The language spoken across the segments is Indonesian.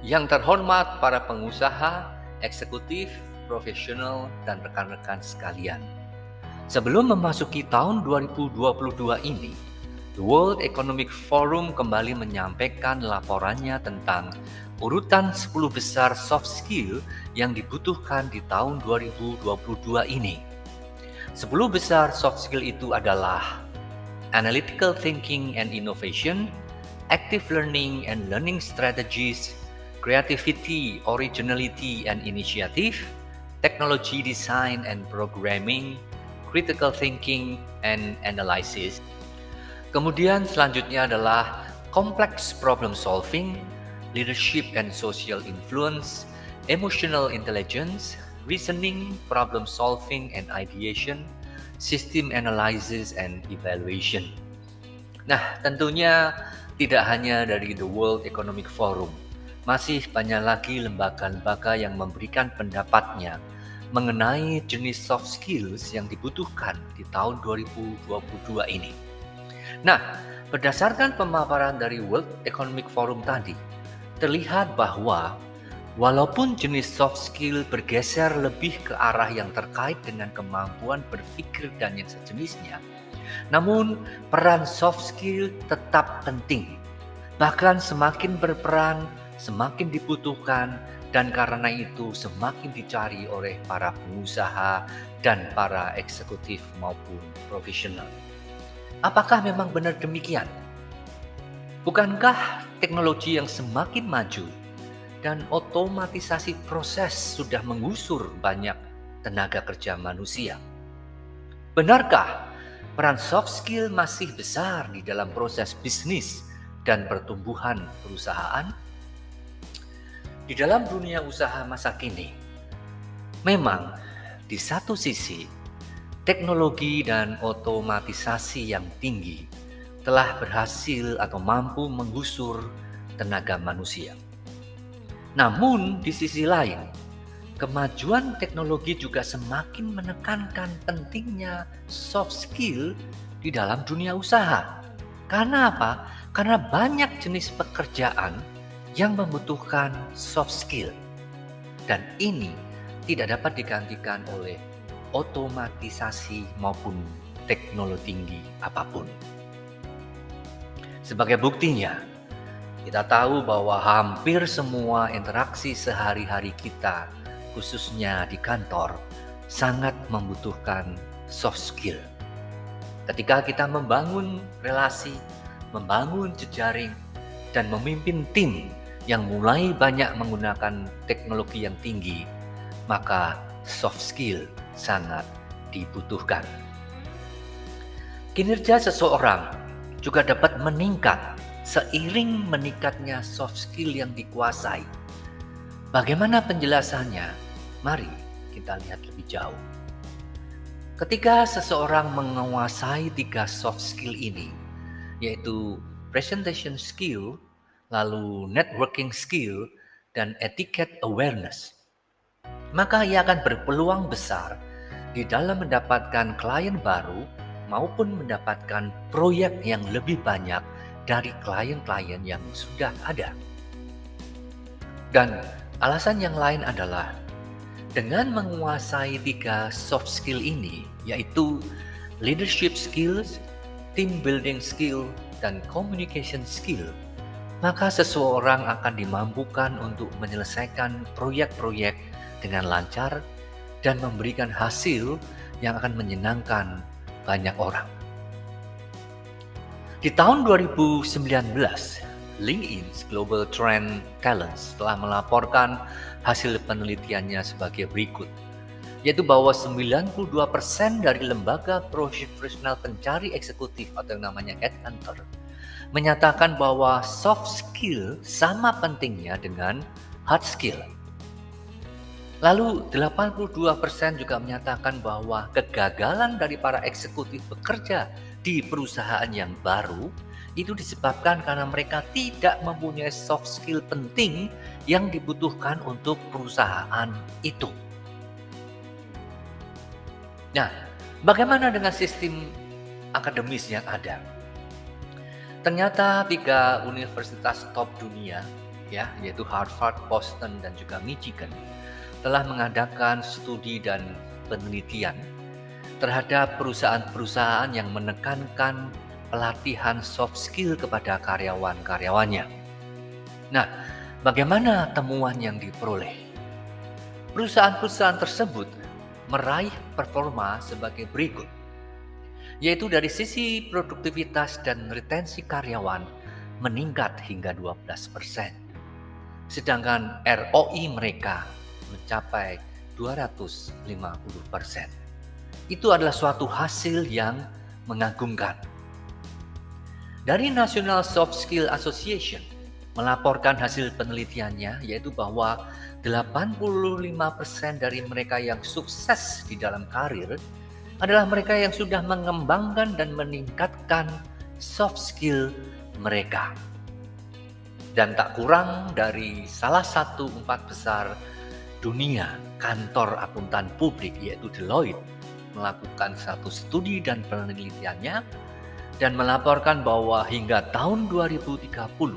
Yang terhormat para pengusaha, eksekutif, profesional, dan rekan-rekan sekalian. Sebelum memasuki tahun 2022 ini, The World Economic Forum kembali menyampaikan laporannya tentang urutan 10 besar soft skill yang dibutuhkan di tahun 2022 ini. 10 besar soft skill itu adalah analytical thinking and innovation, active learning and learning strategies, creativity, originality and initiative, technology design and programming, critical thinking and analysis. Kemudian selanjutnya adalah complex problem solving, leadership and social influence, emotional intelligence, reasoning, problem solving and ideation, system analysis and evaluation. Nah, tentunya tidak hanya dari The World Economic Forum, masih banyak lagi lembaga-lembaga yang memberikan pendapatnya mengenai jenis soft skills yang dibutuhkan di tahun 2022 ini. Nah, berdasarkan pemaparan dari World Economic Forum tadi, terlihat bahwa walaupun jenis soft skill bergeser lebih ke arah yang terkait dengan kemampuan berpikir dan yang sejenisnya, namun peran soft skill tetap penting. Bahkan semakin berperan, semakin dibutuhkan, dan karena itu semakin dicari oleh para pengusaha dan para eksekutif maupun profesional. Apakah memang benar demikian? Bukankah teknologi yang semakin maju dan otomatisasi proses sudah mengusur banyak tenaga kerja manusia? Benarkah peran soft skill masih besar di dalam proses bisnis dan pertumbuhan perusahaan? Di dalam dunia usaha masa kini, memang di satu sisi teknologi dan otomatisasi yang tinggi telah berhasil atau mampu menggusur tenaga manusia. Namun di sisi lain, kemajuan teknologi juga semakin menekankan pentingnya soft skill di dalam dunia usaha. Karena apa? Karena banyak jenis pekerjaan yang membutuhkan soft skill. Dan ini tidak dapat digantikan oleh otomatisasi maupun teknologi tinggi apapun. Sebagai buktinya, kita tahu bahwa hampir semua interaksi sehari-hari kita, khususnya di kantor, sangat membutuhkan soft skill. Ketika kita membangun relasi, membangun jejaring, dan memimpin tim yang mulai banyak menggunakan teknologi yang tinggi, maka soft skill sangat dibutuhkan. Kinerja seseorang juga dapat meningkat seiring meningkatnya soft skill yang dikuasai. Bagaimana penjelasannya? Mari kita lihat lebih jauh. Ketika seseorang menguasai 3 soft skill ini, yaitu presentation skill, lalu networking skill, dan etiquette awareness, maka ia akan berpeluang besar di dalam mendapatkan klien baru maupun mendapatkan proyek yang lebih banyak dari klien-klien yang sudah ada. Dan alasan yang lain adalah dengan menguasai 3 soft skill ini, yaitu leadership skills, team building skill, dan communication skill, maka seseorang akan dimampukan untuk menyelesaikan proyek-proyek dengan lancar dan memberikan hasil yang akan menyenangkan banyak orang. Di tahun 2019, LinkedIn Global Trend Talents telah melaporkan hasil penelitiannya sebagai berikut, yaitu bahwa 92% dari lembaga profesional pencari eksekutif atau yang namanya headhunter menyatakan bahwa soft skill sama pentingnya dengan hard skill. Lalu 82% juga menyatakan bahwa kegagalan dari para eksekutif bekerja di perusahaan yang baru itu disebabkan karena mereka tidak mempunyai soft skill penting yang dibutuhkan untuk perusahaan itu. Nah, bagaimana dengan sistem akademis yang ada? Ternyata 3 universitas top dunia ya, yaitu Harvard, Boston, dan juga Michigan, telah mengadakan studi dan penelitian terhadap perusahaan-perusahaan yang menekankan pelatihan soft skill kepada karyawan-karyawannya. Nah, bagaimana temuan yang diperoleh? Perusahaan-perusahaan tersebut meraih performa sebagai berikut, yaitu dari sisi produktivitas dan retensi karyawan meningkat hingga 12%, sedangkan ROI mereka mencapai 250%. Itu adalah suatu hasil yang mengagumkan. Dari National Soft Skill Association melaporkan hasil penelitiannya, yaitu bahwa 85% dari mereka yang sukses di dalam karir adalah mereka yang sudah mengembangkan dan meningkatkan soft skill mereka. Dan tak kurang dari salah satu 4 besar dunia kantor akuntan publik, yaitu Deloitte, melakukan satu studi dan penelitiannya dan melaporkan bahwa hingga tahun 2030,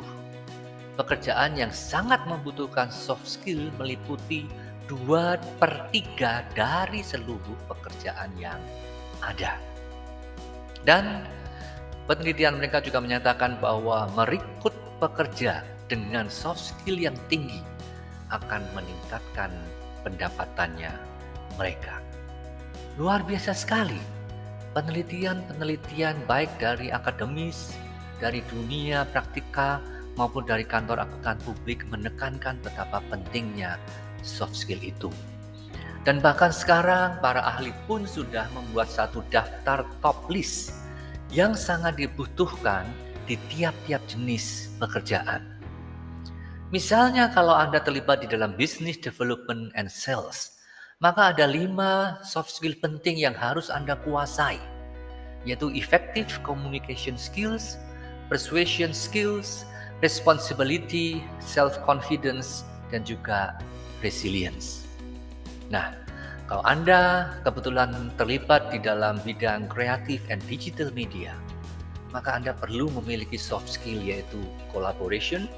pekerjaan yang sangat membutuhkan soft skill meliputi 2/3 dari seluruh pekerjaan yang ada. Dan penelitian mereka juga menyatakan bahwa merekrut pekerja dengan soft skill yang tinggi akan meningkatkan pendapatannya mereka. Luar biasa sekali. Penelitian-penelitian baik dari akademis, dari dunia praktika, maupun dari kantor akuntan publik menekankan betapa pentingnya soft skill itu. Dan bahkan sekarang para ahli pun sudah membuat satu daftar top list yang sangat dibutuhkan di tiap-tiap jenis pekerjaan. Misalnya kalau Anda terlibat di dalam business development and sales, maka ada 5 soft skill penting yang harus Anda kuasai, yaitu effective communication skills, persuasion skills, responsibility, self-confidence, dan juga resilience. Nah, kalau Anda kebetulan terlibat di dalam bidang kreatif and digital media, maka Anda perlu memiliki soft skill yaitu collaboration,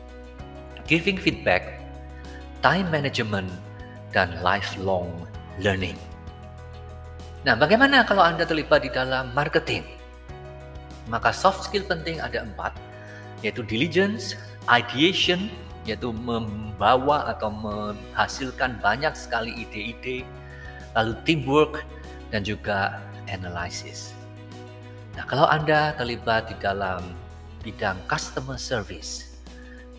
giving feedback, time management, dan lifelong learning. Nah, bagaimana kalau Anda terlibat di dalam marketing? Maka soft skill penting ada 4, yaitu diligence, ideation, yaitu membawa atau menghasilkan banyak sekali ide-ide, lalu teamwork, dan juga analysis. Nah, kalau Anda terlibat di dalam bidang customer service,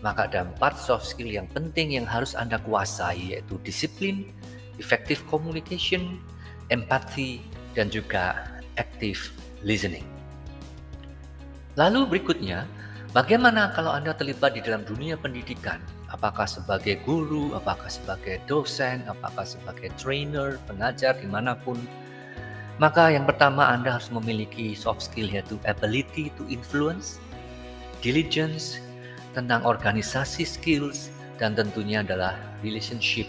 maka ada 4 soft skill yang penting yang harus Anda kuasai, yaitu disiplin, effective communication, empathy, dan juga active listening. Lalu berikutnya, bagaimana kalau Anda terlibat di dalam dunia pendidikan? Apakah sebagai guru, apakah sebagai dosen, apakah sebagai trainer, pengajar, dimanapun. Maka yang pertama Anda harus memiliki soft skill yaitu ability to influence, diligence, tentang organisasi skills, dan tentunya adalah relationship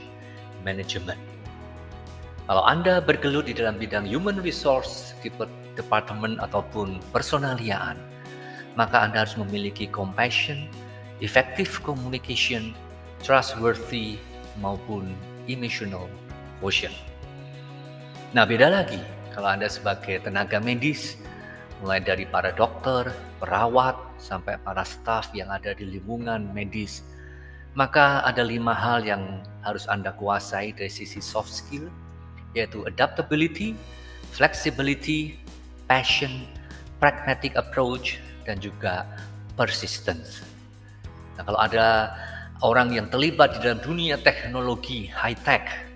management. Kalau Anda bergelut di dalam bidang human resource, department ataupun personaliaan, maka Anda harus memiliki compassion, effective communication, trustworthy, maupun emotional quotient. Nah, beda lagi kalau Anda sebagai tenaga medis, mulai dari para dokter, perawat, sampai para staf yang ada di lingkungan medis, maka ada 5 hal yang harus Anda kuasai dari sisi soft skill, yaitu adaptability, flexibility, passion, pragmatic approach, dan juga persistence. Nah, kalau ada orang yang terlibat di dalam dunia teknologi high-tech,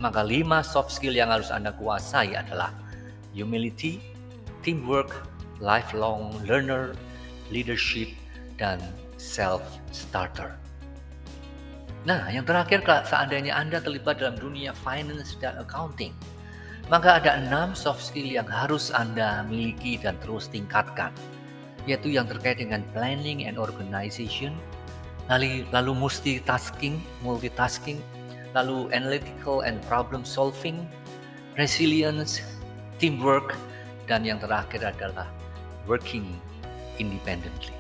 maka 5 soft skill yang harus Anda kuasai adalah humility, teamwork, lifelong learner, leadership, dan self-starter. Nah, yang terakhir, seandainya Anda terlibat dalam dunia finance dan accounting, maka ada 6 soft skill yang harus Anda miliki dan terus tingkatkan, yaitu yang terkait dengan planning and organization, lalu multitasking, lalu analytical and problem solving, resilience, teamwork, dan yang terakhir adalah working independently.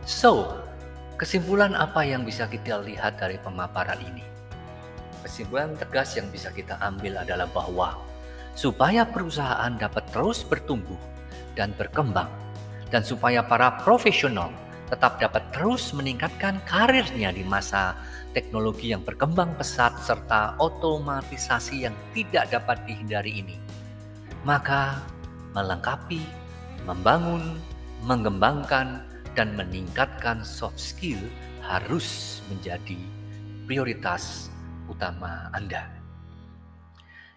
So, Kesimpulan apa yang bisa kita lihat dari pemaparan ini? Kesimpulan tegas yang bisa kita ambil adalah bahwa supaya perusahaan dapat terus bertumbuh dan berkembang, dan supaya para profesional tetap dapat terus meningkatkan karirnya di masa teknologi yang berkembang pesat serta otomatisasi yang tidak dapat dihindari ini, maka melengkapi, membangun, mengembangkan, dan meningkatkan soft skill harus menjadi prioritas utama Anda.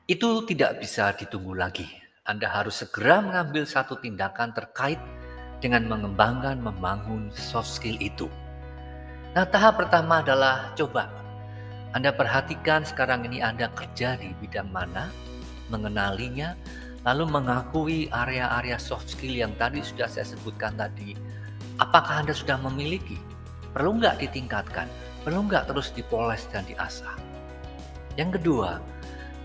Itu tidak bisa ditunggu lagi. Anda harus segera mengambil satu tindakan terkait dengan mengembangkan, membangun soft skill itu. Nah, tahap pertama adalah coba Anda perhatikan sekarang ini Anda kerja di bidang mana, mengenalinya, lalu mengakui area-area soft skill yang tadi sudah saya sebutkan tadi. Apakah Anda sudah memiliki? Perlu nggak ditingkatkan? Perlu nggak terus dipoles dan diasah? Yang kedua,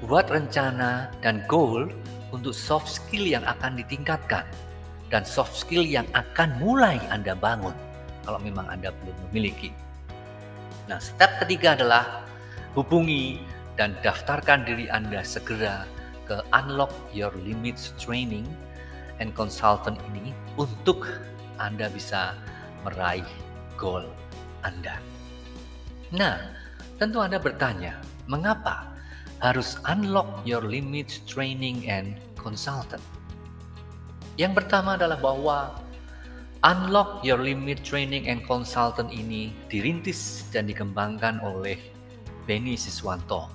buat rencana dan goal untuk soft skill yang akan ditingkatkan dan soft skill yang akan mulai Anda bangun kalau memang Anda belum memiliki. Nah, step ketiga adalah hubungi dan daftarkan diri Anda segera ke Unlock Your Limits Training and Consultant ini untuk Anda bisa meraih goal Anda. Nah, tentu Anda bertanya, mengapa harus Unlock Your Limits Training and Consultant? Yang pertama adalah bahwa Unlock Your Limit Training and Consultant ini dirintis dan dikembangkan oleh Benny Siswanto.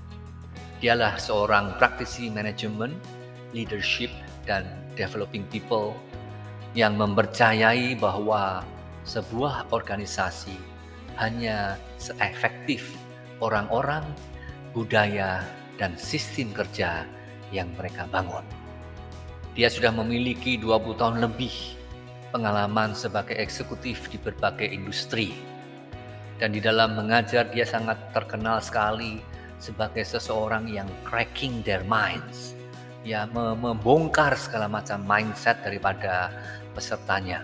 Dialah seorang praktisi manajemen, leadership, dan developing people yang mempercayai bahwa sebuah organisasi hanya seefektif orang-orang, budaya, dan sistem kerja yang mereka bangun. Dia sudah memiliki 20 tahun lebih pengalaman sebagai eksekutif di berbagai industri. Dan di dalam mengajar dia sangat terkenal sekali sebagai seseorang yang cracking their minds. Ya, membongkar segala macam mindset daripada pesertanya.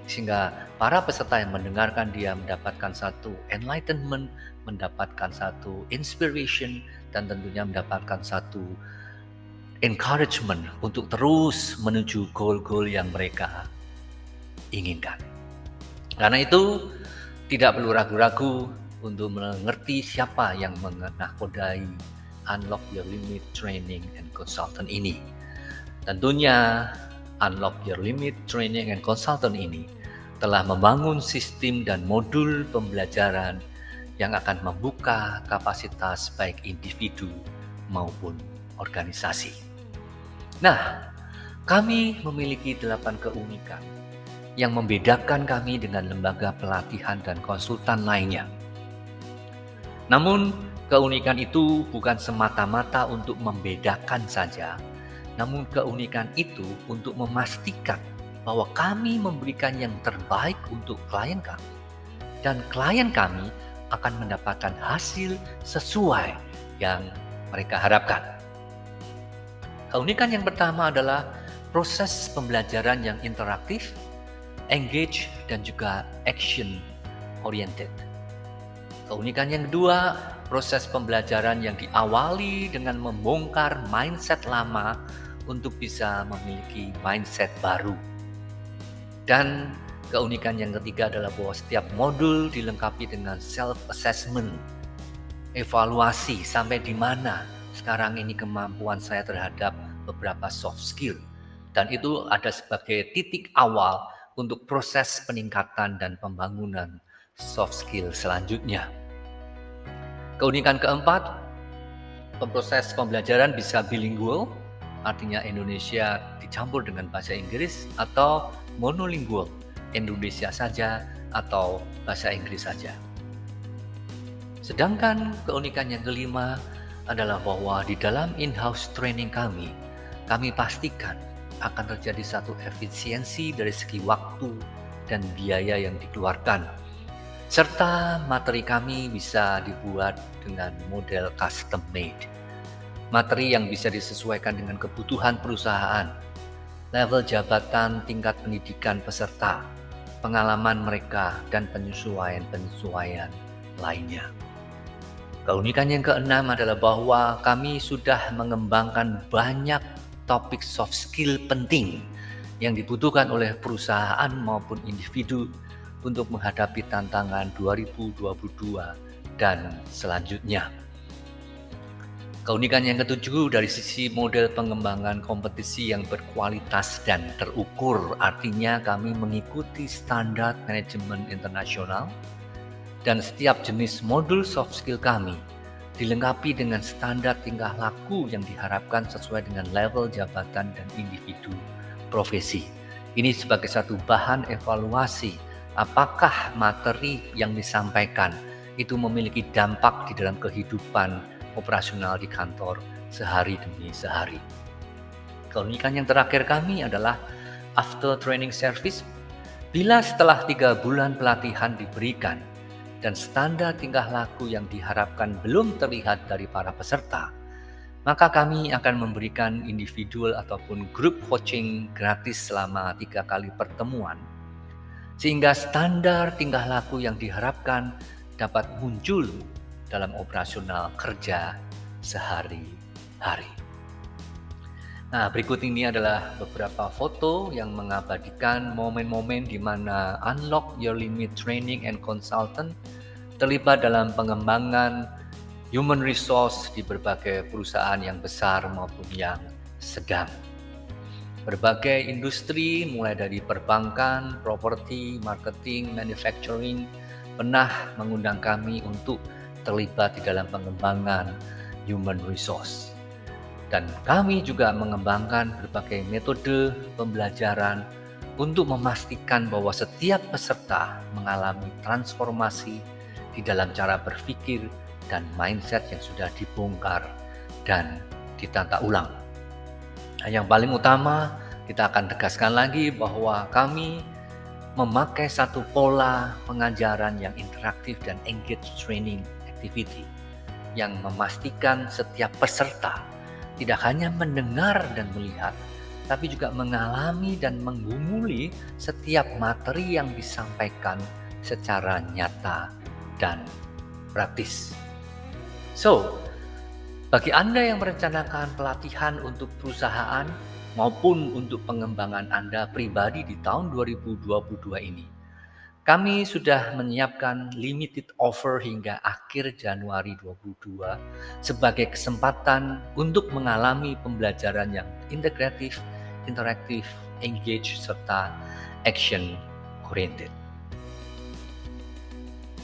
Sehingga para peserta yang mendengarkan dia mendapatkan satu enlightenment, mendapatkan satu inspiration, dan tentunya mendapatkan satu encouragement untuk terus menuju goal-goal yang mereka inginkan. Karena itu tidak perlu ragu-ragu untuk mengerti siapa yang menakodai Unlock Your Limit Training and Consultant ini. Tentunya Unlock Your Limit Training and Consultant ini telah membangun sistem dan modul pembelajaran yang akan membuka kapasitas baik individu maupun organisasi. Nah, kami memiliki 8 keunikan yang membedakan kami dengan lembaga pelatihan dan konsultan lainnya. Namun, keunikan itu bukan semata-mata untuk membedakan saja, namun keunikan itu untuk memastikan bahwa kami memberikan yang terbaik untuk klien kami, dan klien kami akan mendapatkan hasil sesuai yang mereka harapkan. Keunikan yang pertama adalah proses pembelajaran yang interaktif, engage, dan juga action oriented. Keunikan yang kedua, proses pembelajaran yang diawali dengan membongkar mindset lama untuk bisa memiliki mindset baru. Dan keunikan yang ketiga adalah bahwa setiap modul dilengkapi dengan self-assessment, evaluasi sampai di mana sekarang ini kemampuan saya terhadap beberapa soft skill. Dan itu ada sebagai titik awal untuk proses peningkatan dan pembangunan soft skill selanjutnya. Keunikan keempat, proses pembelajaran bisa bilingual, artinya Indonesia dicampur dengan bahasa Inggris, atau monolingual, Indonesia saja atau bahasa Inggris saja. Sedangkan keunikan yang kelima adalah bahwa di dalam in-house training kami pastikan akan terjadi satu efisiensi dari segi waktu dan biaya yang dikeluarkan. Serta materi kami bisa dibuat dengan model custom made. Materi yang bisa disesuaikan dengan kebutuhan perusahaan, level jabatan, tingkat pendidikan peserta, pengalaman mereka, dan penyesuaian-penyesuaian lainnya. Keunikan yang keenam adalah bahwa kami sudah mengembangkan banyak topik soft skill penting yang dibutuhkan oleh perusahaan maupun individu untuk menghadapi tantangan 2022 dan selanjutnya. Keunikan yang ketujuh dari sisi model pengembangan kompetisi yang berkualitas dan terukur, artinya kami mengikuti standar manajemen internasional dan setiap jenis modul soft skill kami dilengkapi dengan standar tingkah laku yang diharapkan sesuai dengan level jabatan dan individu profesi. Ini sebagai satu bahan evaluasi apakah materi yang disampaikan itu memiliki dampak di dalam kehidupan operasional di kantor sehari demi sehari. Keunikan yang terakhir kami adalah after training service. Bila setelah 3 bulan pelatihan diberikan dan standar tingkah laku yang diharapkan belum terlihat dari para peserta, maka kami akan memberikan individual ataupun grup coaching gratis selama 3 kali pertemuan, sehingga standar tingkah laku yang diharapkan dapat muncul dalam operasional kerja sehari-hari. Nah, berikut ini adalah beberapa foto yang mengabadikan momen-momen di mana Unlock Your Limit Training and Consultant terlibat dalam pengembangan human resource di berbagai perusahaan yang besar maupun yang sedang. Berbagai industri mulai dari perbankan, properti, marketing, manufacturing pernah mengundang kami untuk terlibat di dalam pengembangan human resource. Dan kami juga mengembangkan berbagai metode pembelajaran untuk memastikan bahwa setiap peserta mengalami transformasi di dalam cara berpikir dan mindset yang sudah dibongkar dan ditata ulang. Nah, yang paling utama, kita akan tegaskan lagi bahwa kami memakai satu pola pengajaran yang interaktif dan engage training activity yang memastikan setiap peserta tidak hanya mendengar dan melihat, tapi juga mengalami dan menggumuli setiap materi yang disampaikan secara nyata dan praktis. So, bagi Anda yang merencanakan pelatihan untuk perusahaan maupun untuk pengembangan Anda pribadi di tahun 2022 ini, kami sudah menyiapkan limited offer hingga akhir Januari 2022 sebagai kesempatan untuk mengalami pembelajaran yang integratif, interaktif, engage, serta action oriented.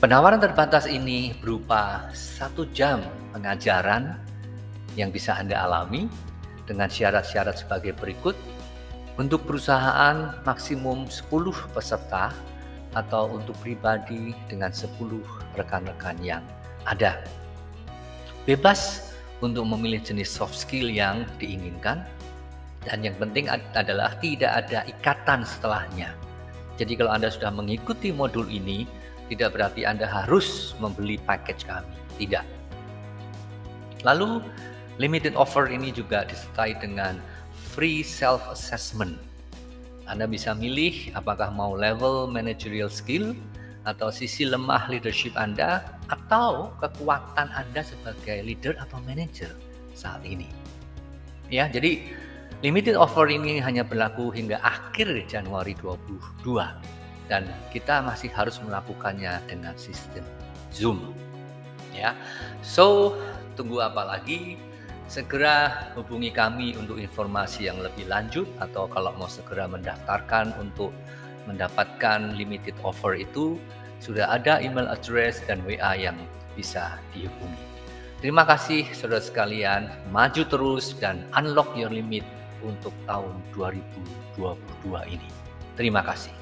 Penawaran terbatas ini berupa 1 jam pengajaran yang bisa Anda alami dengan syarat-syarat sebagai berikut. Untuk perusahaan maksimum 10 peserta atau untuk pribadi dengan 10 rekan-rekan yang ada. Bebas untuk memilih jenis soft skill yang diinginkan, dan yang penting adalah tidak ada ikatan setelahnya. Jadi kalau Anda sudah mengikuti modul ini, tidak berarti Anda harus membeli package kami, tidak. Lalu limited offer ini juga disertai dengan free self-assessment. Anda bisa milih apakah mau level managerial skill atau sisi lemah leadership Anda atau kekuatan Anda sebagai leader atau manager saat ini. Ya, jadi limited offer ini hanya berlaku hingga akhir Januari 2022 dan kita masih harus melakukannya dengan sistem Zoom. Ya. So, tunggu apa lagi? Segera hubungi kami untuk informasi yang lebih lanjut, atau kalau mau segera mendaftarkan untuk mendapatkan limited offer itu, sudah ada email address dan WA yang bisa dihubungi. Terima kasih saudara sekalian, maju terus dan unlock your limit untuk tahun 2022 ini. Terima kasih.